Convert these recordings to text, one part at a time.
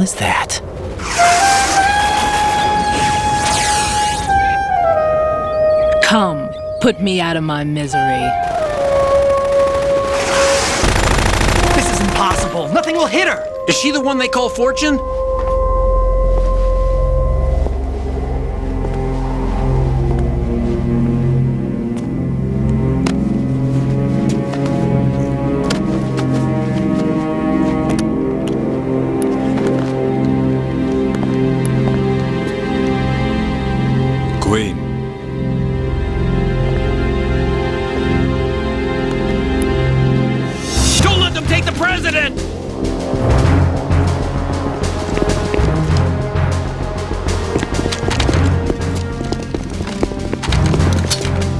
is that? Come, put me out of my misery. This is impossible. Nothing will hit her. Is she the one they call Fortune? Queen. Don't let them take the president!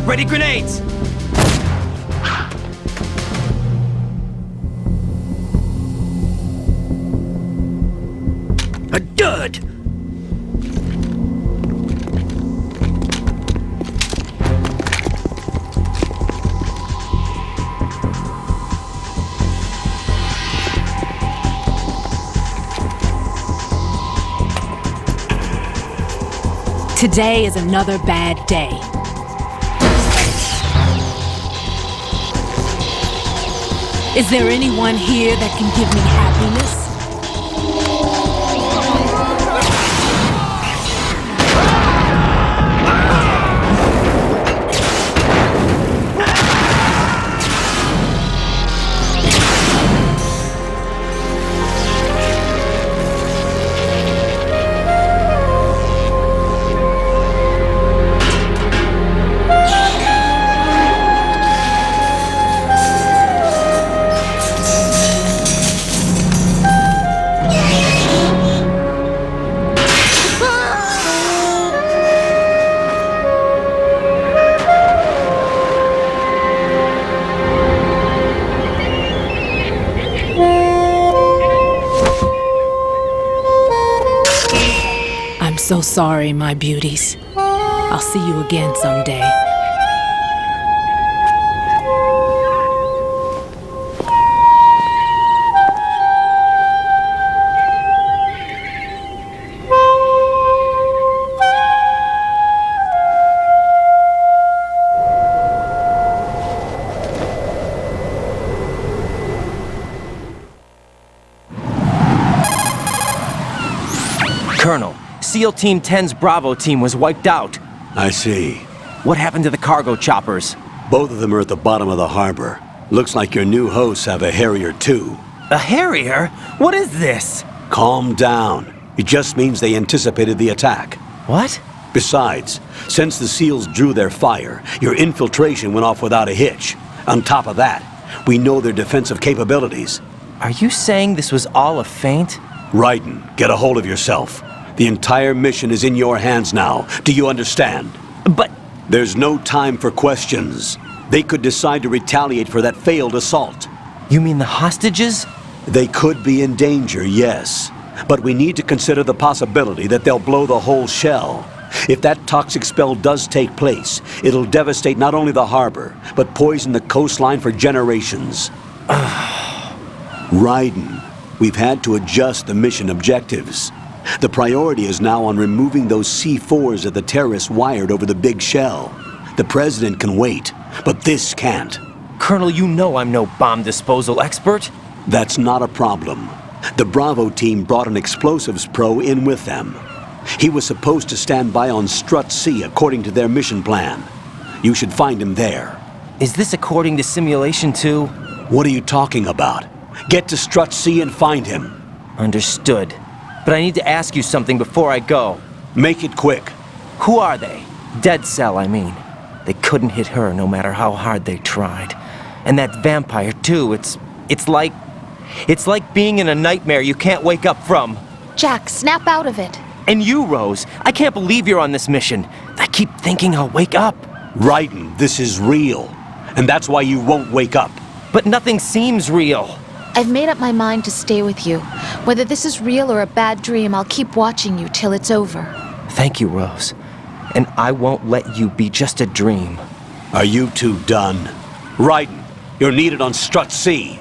Ready grenades. A dud. Today is another bad day. Is there anyone here that can give me happiness? I'm so sorry, my beauties. I'll see you again someday. Colonel, SEAL Team 10's Bravo team was wiped out. I see. What happened to the cargo choppers? Both of them are at the bottom of the harbor. Looks like your new hosts have a Harrier too. A Harrier? What is this? Calm down. It just means they anticipated the attack. What? Besides, since the SEALs drew their fire, your infiltration went off without a hitch. On top of that, we know their defensive capabilities. Are you saying this was all a feint? Raiden, get a hold of yourself. The entire mission is in your hands now. Do you understand? But... There's no time for questions. They could decide to retaliate for that failed assault. You mean the hostages? They could be in danger, yes. But we need to consider the possibility that they'll blow the whole shell. If that toxic spell does take place, it'll devastate not only the harbor, but poison the coastline for generations. Raiden, we've had to adjust the mission objectives. The priority is now on removing those C4s that the terrorists wired over the big shell. The president can wait, but this can't. Colonel, you know I'm no bomb disposal expert. That's not a problem. The Bravo team brought an explosives pro in with them. He was supposed to stand by on Strut C according to their mission plan. You should find him there. Is this according to Simulation 2? What are you talking about? Get to Strut C and find him. Understood. But I need to ask you something before I go. Make it quick. Who are they? Dead Cell, I mean. They couldn't hit her no matter how hard they tried. And that vampire, too, it's like being in a nightmare you can't wake up from. Jack, snap out of it. And you, Rose, I can't believe you're on this mission. I keep thinking I'll wake up. Raiden, this is real. And that's why you won't wake up. But nothing seems real. I've made up my mind to stay with you. Whether this is real or a bad dream, I'll keep watching you till it's over. Thank you, Rose. And I won't let you be just a dream. Are you two done? Raiden, you're needed on Strut C.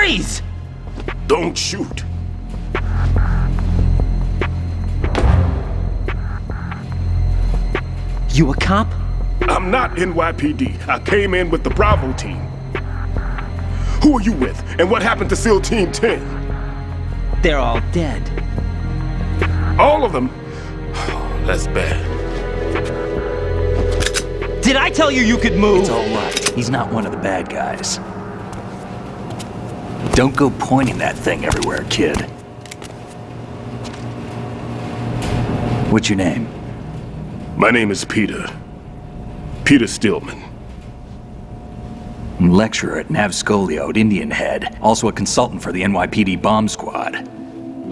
Freeze! Don't shoot. You a cop? I'm not NYPD. I came in with the Bravo team. Who are you with? And what happened to SEAL Team 10? They're all dead. All of them? Oh, that's bad. Did I tell you you could move? It's all right. He's not one of the bad guys. Don't go pointing that thing everywhere, kid. What's your name? My name is Peter. Peter Stillman. Lecturer at Navscolio at Indian Head. Also a consultant for the NYPD bomb squad.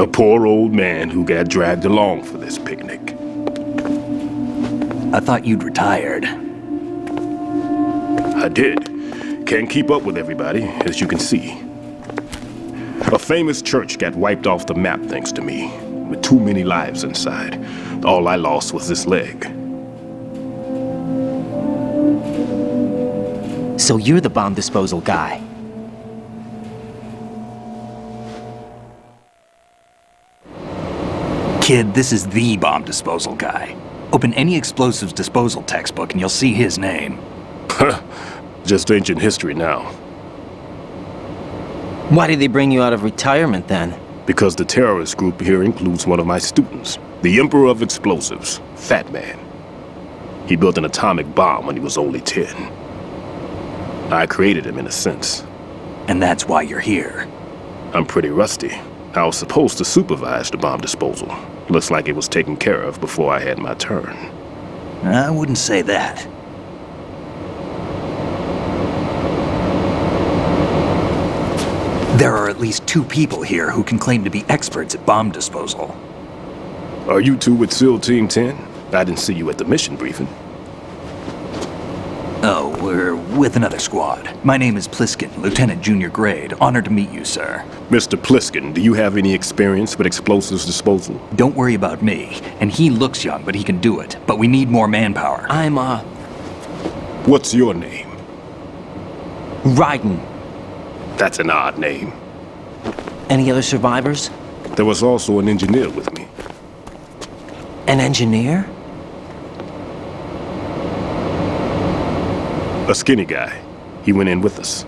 A poor old man who got dragged along for this picnic. I thought you'd retired. I did. Can't keep up with everybody, as you can see. A famous church got wiped off the map thanks to me, with too many lives inside. All I lost was this leg. So you're the bomb disposal guy. Kid, this is the bomb disposal guy. Open any explosives disposal textbook and you'll see his name. Just ancient history now. Why did they bring you out of retirement then? Because the terrorist group here includes one of my students, the Emperor of Explosives, Fat Man. He built an atomic bomb when he was only 10. I created him in a sense. And that's why you're here. I'm pretty rusty. I was supposed to supervise the bomb disposal. Looks like it was taken care of before I had my turn. I wouldn't say that. There are at least 2 people here who can claim to be experts at bomb disposal. Are you two with SEAL Team 10? I didn't see you at the mission briefing. Oh, we're with another squad. My name is Pliskin, Lieutenant Junior Grade. Honored to meet you, sir. Mr. Pliskin, do you have any experience with explosives disposal? Don't worry about me. And he looks young, but he can do it. But we need more manpower. I'm, What's your name? Raiden. That's an odd name. Any other survivors? There was also an engineer with me. An engineer? A skinny guy. He went in with us.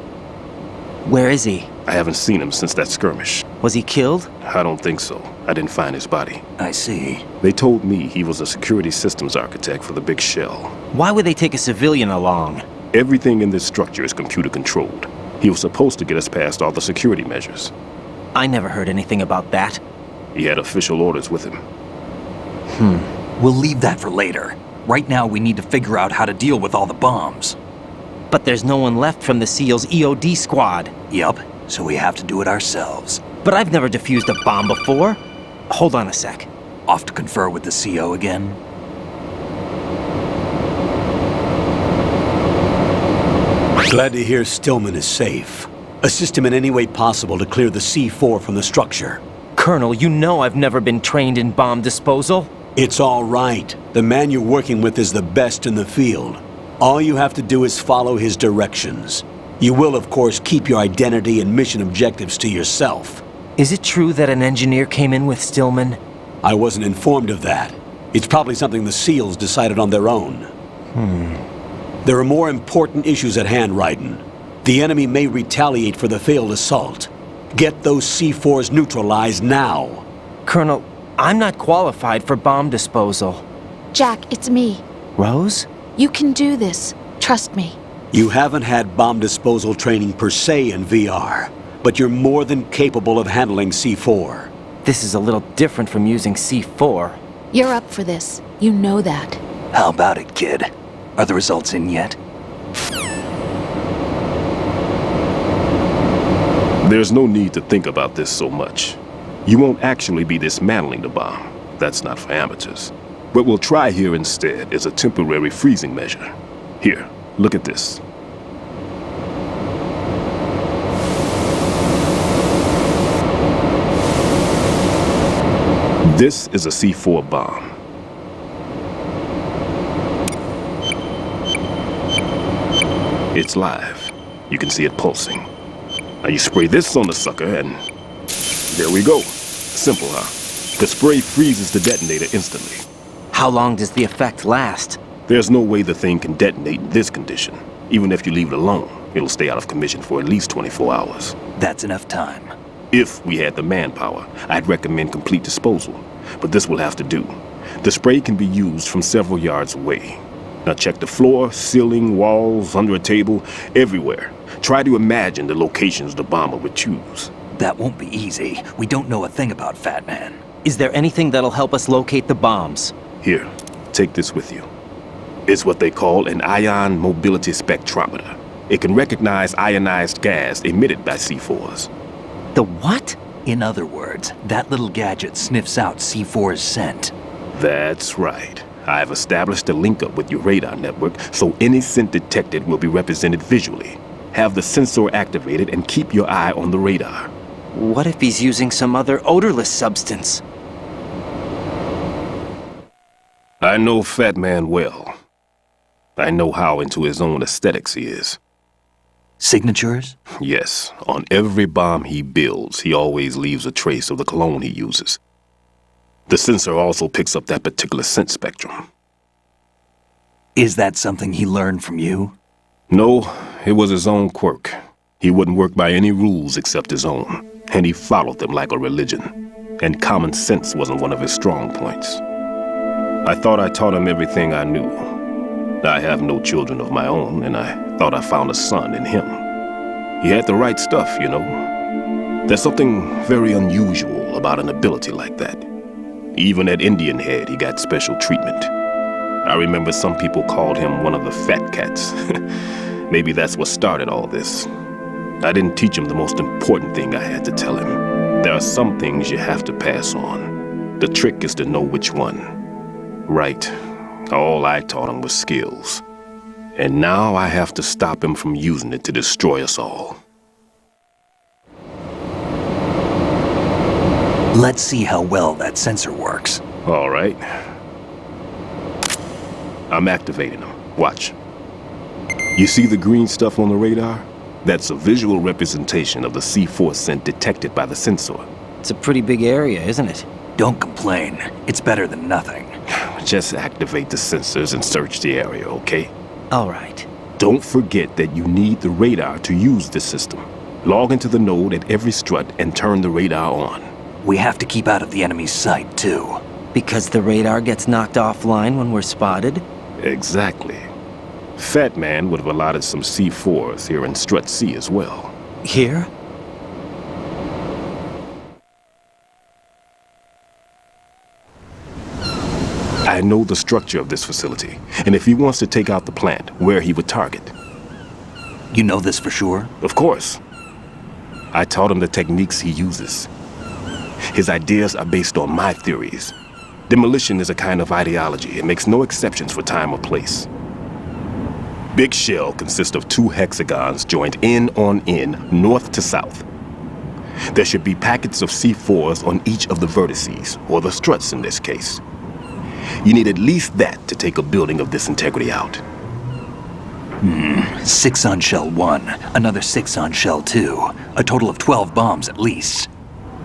Where is he? I haven't seen him since that skirmish. Was he killed? I don't think so. I didn't find his body. I see. They told me he was a security systems architect for the big shell. Why would they take a civilian along? Everything in this structure is computer controlled. He was supposed to get us past all the security measures. I never heard anything about that. He had official orders with him. We'll leave that for later. Right now, we need to figure out how to deal with all the bombs. But there's no one left from the SEAL's EOD squad. Yup, so we have to do it ourselves. But I've never defused a bomb before. Hold on a sec. Off to confer with the CO again? Glad to hear Stillman is safe. Assist him in any way possible to clear the C4 from the structure. Colonel, you know I've never been trained in bomb disposal. It's all right. The man you're working with is the best in the field. All you have to do is follow his directions. You will, of course, keep your identity and mission objectives to yourself. Is it true that an engineer came in with Stillman? I wasn't informed of that. It's probably something the SEALs decided on their own. There are more important issues at hand, Raiden. The enemy may retaliate for the failed assault. Get those C4s neutralized now. Colonel, I'm not qualified for bomb disposal. Jack, it's me. Rose? You can do this. Trust me. You haven't had bomb disposal training per se in VR, but you're more than capable of handling C4. This is a little different from using C4. You're up for this. You know that. How about it, kid? Are the results in yet? There's no need to think about this so much. You won't actually be dismantling the bomb. That's not for amateurs. What we'll try here instead is a temporary freezing measure. Here, look at this. This is a C4 bomb. It's live. You can see it pulsing. Now you spray this on the sucker and there we go. Simple, huh? The spray freezes the detonator instantly. How long does the effect last? There's no way the thing can detonate in this condition. Even if you leave it alone, it'll stay out of commission for at least 24 hours. That's enough time. If we had the manpower, I'd recommend complete disposal. But this will have to do. The spray can be used from several yards away. Now check the floor, ceiling, walls, under a table, everywhere. Try to imagine the locations the bomber would choose. That won't be easy. We don't know a thing about Fat Man. Is there anything that'll help us locate the bombs? Here, take this with you. It's what they call an ion mobility spectrometer. It can recognize ionized gas emitted by C4s. The what? In other words, that little gadget sniffs out C4's scent. That's right. I've established a link up with your radar network, so any scent detected will be represented visually. Have the sensor activated and keep your eye on the radar. What if he's using some other odorless substance? I know Fat Man well. I know how into his own aesthetics he is. Signatures? Yes, on every bomb he builds, he always leaves a trace of the cologne he uses. The sensor also picks up that particular scent spectrum. Is that something he learned from you? No, it was his own quirk. He wouldn't work by any rules except his own, and he followed them like a religion. And common sense wasn't one of his strong points. I thought I taught him everything I knew. I have no children of my own, and I thought I found a son in him. He had the right stuff, you know. There's something very unusual about an ability like that. Even at Indian Head, he got special treatment. I remember some people called him one of the fat cats. Maybe that's what started all this. I didn't teach him the most important thing I had to tell him. There are some things you have to pass on. The trick is to know which one. Right. All I taught him was skills. And now I have to stop him from using it to destroy us all. Let's see how well that sensor works. All right. I'm activating them. Watch. You see the green stuff on the radar? That's a visual representation of the C4 scent detected by the sensor. It's a pretty big area, isn't it? Don't complain. It's better than nothing. Just activate the sensors and search the area, okay? All right. Don't forget that you need the radar to use this system. Log into the node at every strut and turn the radar on. We have to keep out of the enemy's sight, too. Because the radar gets knocked offline when we're spotted? Exactly. Fat Man would have allotted some C4s here in Strut C as well. Here? I know the structure of this facility, and if he wants to take out the plant, where he would target. You know this for sure? Of course. I taught him the techniques he uses. His ideas are based on my theories. Demolition is a kind of ideology. It makes no exceptions for time or place. Big shell consists of 2 hexagons joined end on end, north to south. There should be packets of C4s on each of the vertices, or the struts in this case. You need at least that to take a building of this integrity out. 6 on shell 1, another 6 on shell 2. A total of 12 bombs at least.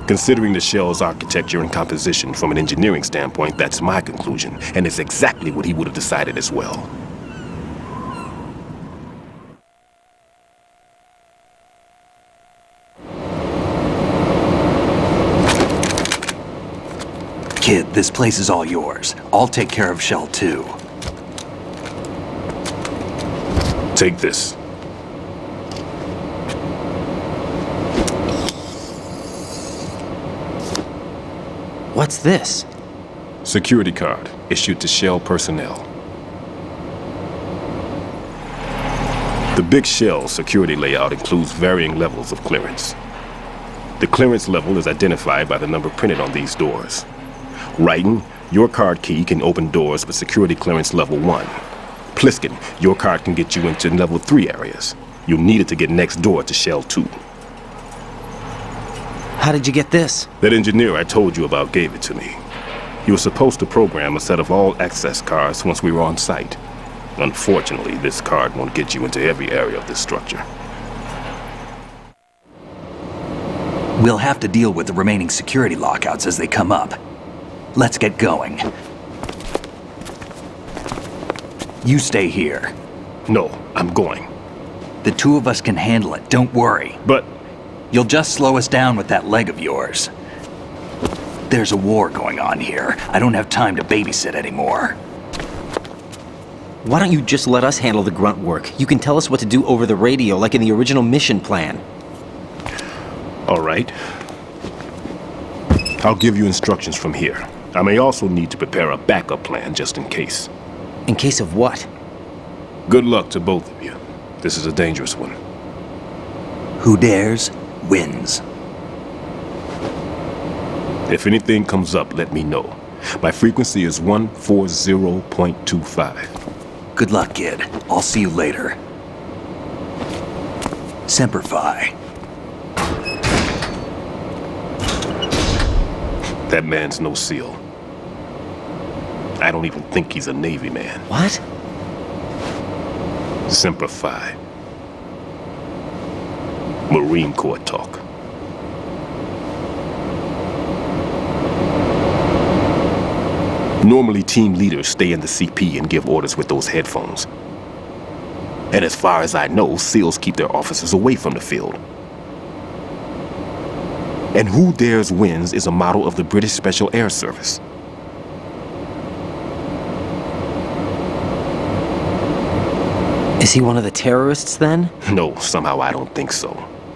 Considering the shell's architecture and composition from an engineering standpoint, that's my conclusion, and it's exactly what he would have decided as well. Kid, this place is all yours. I'll take care of shell 2. Take this. What's this? Security card issued to Shell personnel. The Big Shell security layout includes varying levels of clearance. The clearance level is identified by the number printed on these doors. Writing, your card key can open doors with security clearance level 1. Pliskin, your card can get you into level 3 areas. You'll need it to get next door to Shell 2. How did you get this? That engineer I told you about gave it to me. He was supposed to program a set of all access cards once we were on site. Unfortunately, this card won't get you into every area of this structure. We'll have to deal with the remaining security lockouts as they come up. Let's get going. You stay here. No, I'm going. The two of us can handle it, don't worry. But You'll just slow us down with that leg of yours. There's a war going on here. I don't have time to babysit anymore. Why don't you just let us handle the grunt work? You can tell us what to do over the radio, like in the original mission plan. all right. I'll give you instructions from here. I may also need to prepare a backup plan just in case. In case of what? Good luck to both of you. This is a dangerous one. Who dares, wins. If anything comes up, let me know. My frequency is 140.25. Good luck, kid. I'll see you later. Semper Fi. That man's no SEAL. I don't even think he's a Navy man. What? Semper Fi. Marine Corps talk. Normally, team leaders stay in the CP and give orders with those headphones. And as far as I know, SEALs keep their officers away from the field. And Who Dares Wins is a model of the British Special Air Service. Is he one of the terrorists then? No, somehow I don't think so.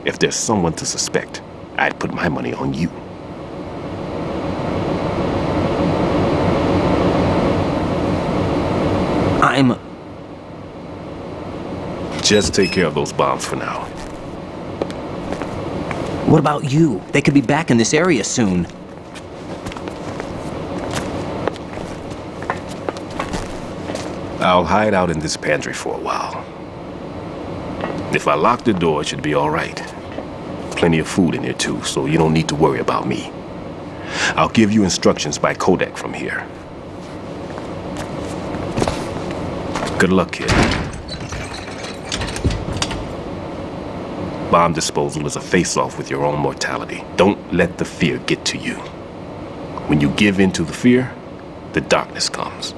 If there's someone to suspect, I'd put my money on you. Just take care of those bombs for now. What about you? They could be back in this area soon. I'll hide out in this pantry for a while. If I lock the door, it should be all right. Plenty of food in here too, so you don't need to worry about me. I'll give you instructions by Kodak from here. Good luck, kid. Bomb disposal is a face-off with your own mortality. Don't let the fear get to you. When you give in to the fear, the darkness comes.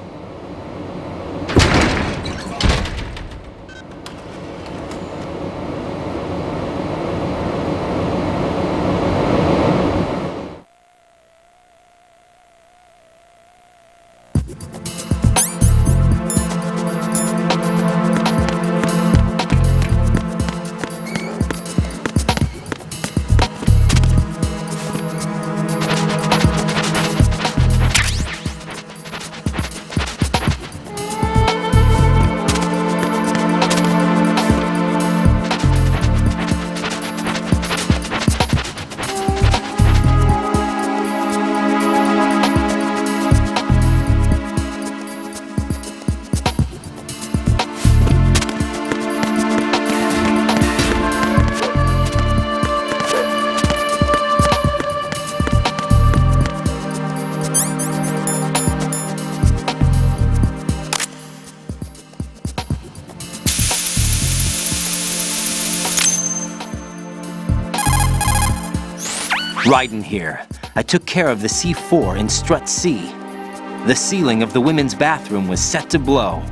Ryden here. I took care of the C4 in Strut C. The ceiling of the women's bathroom was set to blow.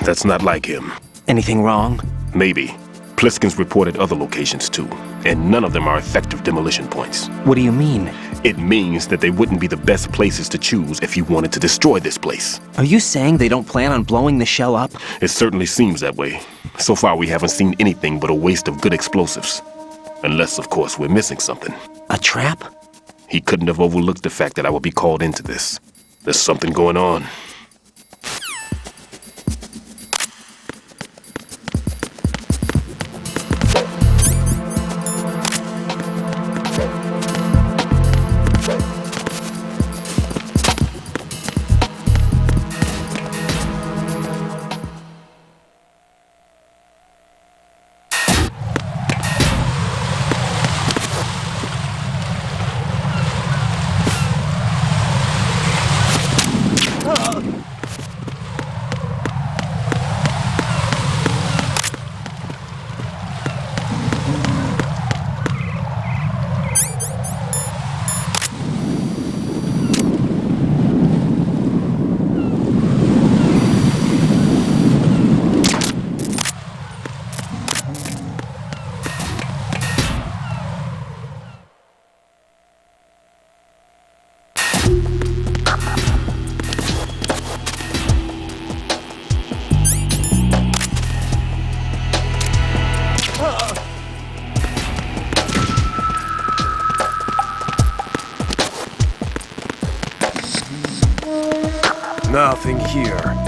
That's not like him. Anything wrong? Maybe. Pliskin's reported other locations too, and none of them are effective demolition points. What do you mean? It means that they wouldn't be the best places to choose if you wanted to destroy this place. Are you saying they don't plan on blowing the shell up? It certainly seems that way. So far, we haven't seen anything but a waste of good explosives. Unless, of course, we're missing something. A trap? He couldn't have overlooked the fact that I would be called into this. There's something going on. Nothing here.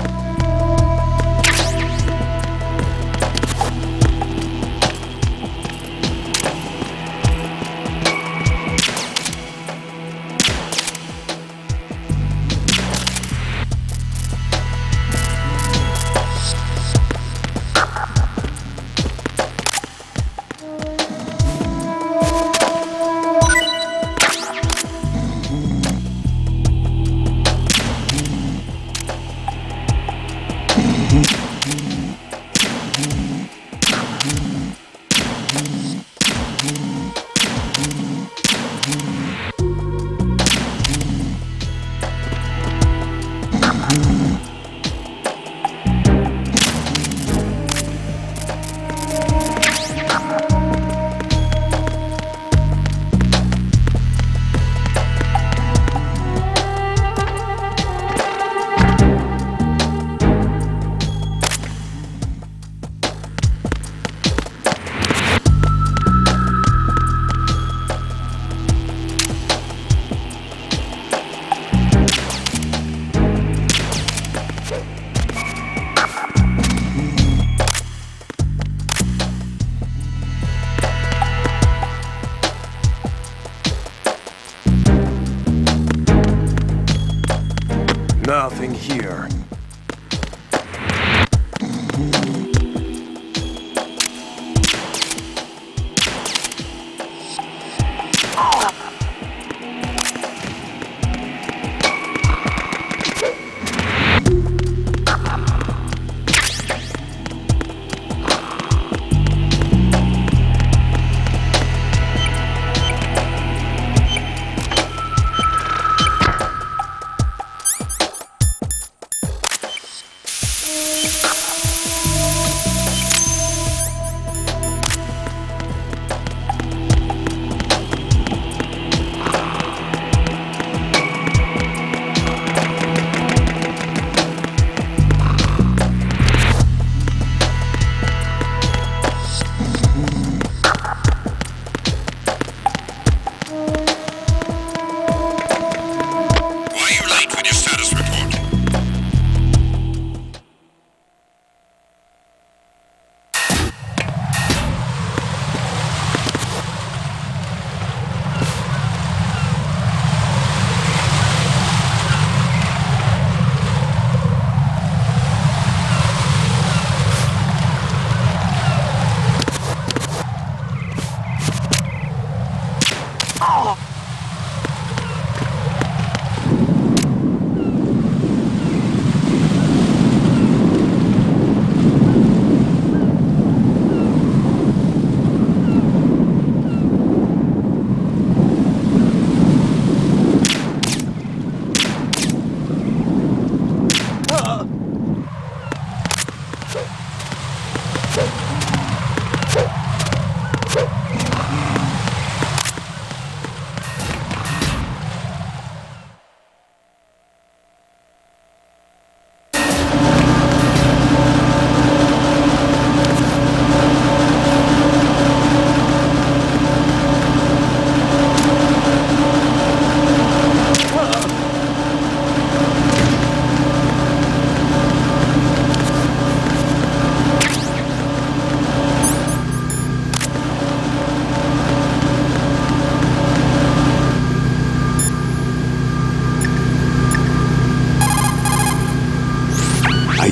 Nothing here.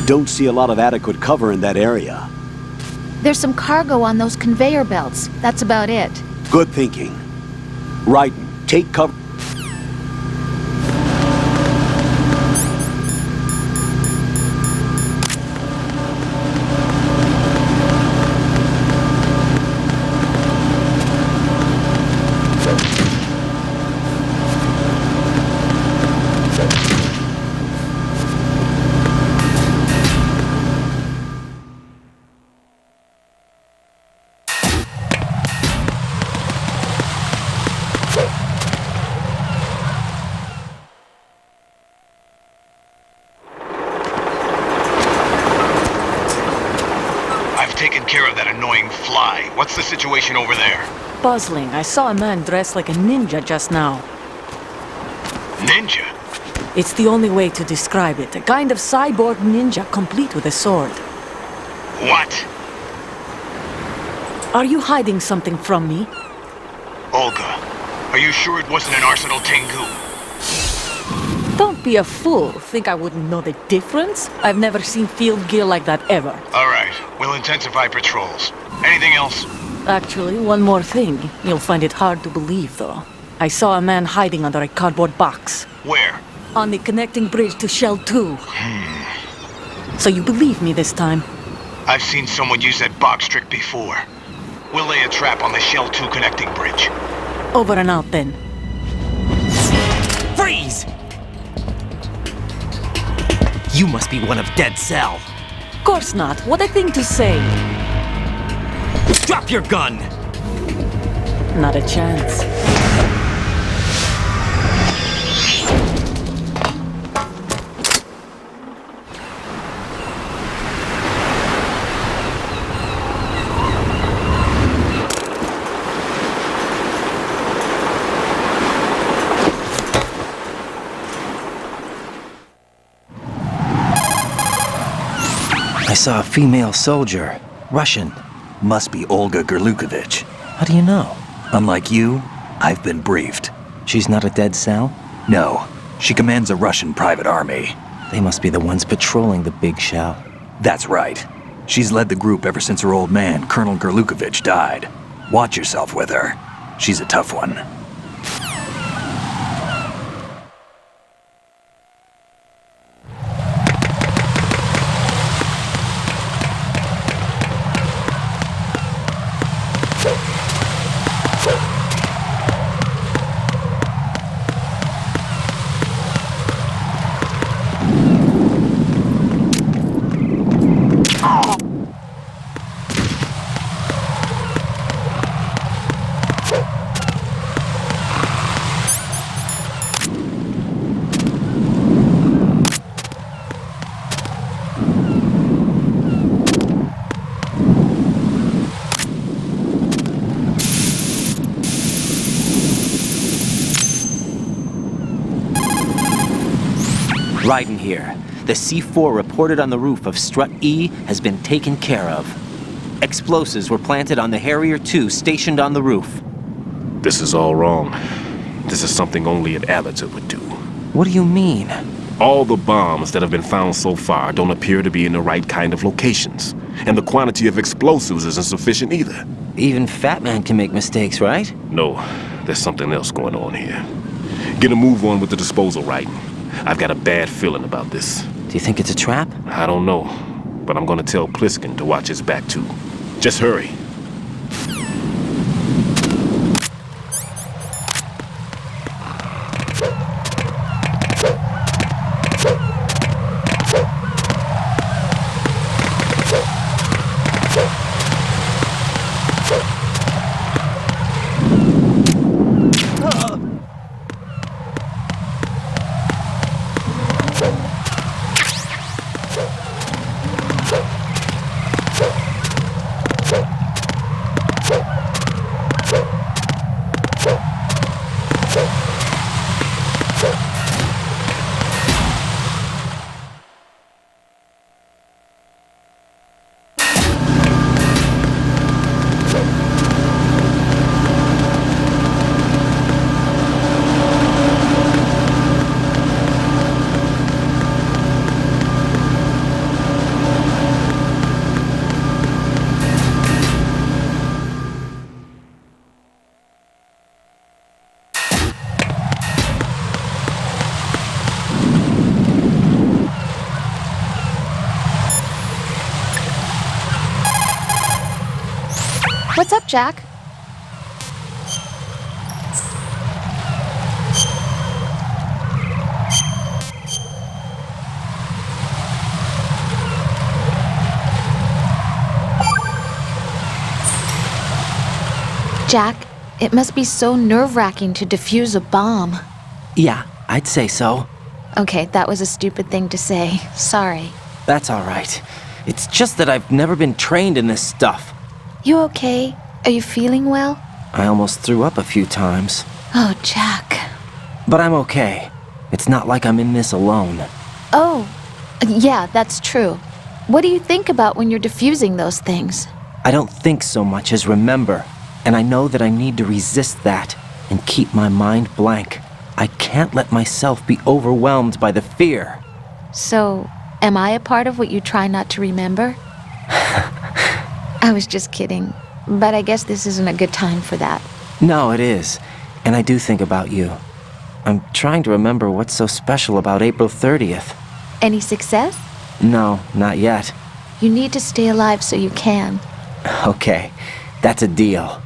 Don't see a lot of adequate cover in that area. There's some cargo on those conveyor belts. That's about it. Good thinking. Raiden, take cover. Taken care of that annoying fly. What's the situation over there? Puzzling. I saw a man dressed like a ninja just now. Ninja? It's the only way to describe it. A kind of cyborg ninja complete with a sword. What? Are you hiding something from me? Olga, are you sure it wasn't an Arsenal Tengu? Don't be a fool. Think I wouldn't know the difference? I've never seen field gear like that ever. All right, we'll intensify patrols. Anything else? Actually, one more thing. You'll find it hard to believe, though. I saw a man hiding under a cardboard box. Where? On the connecting bridge to Shell 2. So you believe me this time? I've seen someone use that box trick before. We'll lay a trap on the Shell 2 connecting bridge. Over and out, then. Freeze! You must be one of Dead Cell. Course not. What a thing to say. Drop your gun! Not a chance. I saw a female soldier. Russian. Must be Olga Gerlukovich. How do you know? Unlike you, I've been briefed. She's not a Dead Cell? No, she commands a Russian private army. They must be the ones patrolling the big shell. That's right. She's led the group ever since her old man, Colonel Gerlukovich, died. Watch yourself with her. She's a tough one. Ryden here. The C4 reported on the roof of Strut E has been taken care of. Explosives were planted on the Harrier 2 stationed on the roof. This is all wrong. This is something only an amateur would do. What do you mean? All the bombs that have been found so far don't appear to be in the right kind of locations. And the quantity of explosives isn't sufficient either. Even Fat Man can make mistakes, right? No, there's something else going on here. Get a move on with the disposal, Ryden. I've got a bad feeling about this. Do you think it's a trap? I don't know, but I'm gonna tell Pliskin to watch his back too. Just hurry. What's up, Jack? Jack, it must be so nerve-wracking to defuse a bomb. Yeah, I'd say so. Okay, that was a stupid thing to say. Sorry. That's all right. It's just that I've never been trained in this stuff. You okay? Are you feeling well? I almost threw up a few times. Oh, Jack. But I'm okay. It's not like I'm in this alone. Oh, yeah, that's true. What do you think about when you're diffusing those things? I don't think so much as remember, and I know that I need to resist that and keep my mind blank. I can't let myself be overwhelmed by the fear. So, am I a part of what you try not to remember? I was just kidding, but I guess this isn't a good time for that. No, it is, and I do think about you. I'm trying to remember what's so special about April 30th. Any success? No, not yet. You need to stay alive so you can. Okay, that's a deal.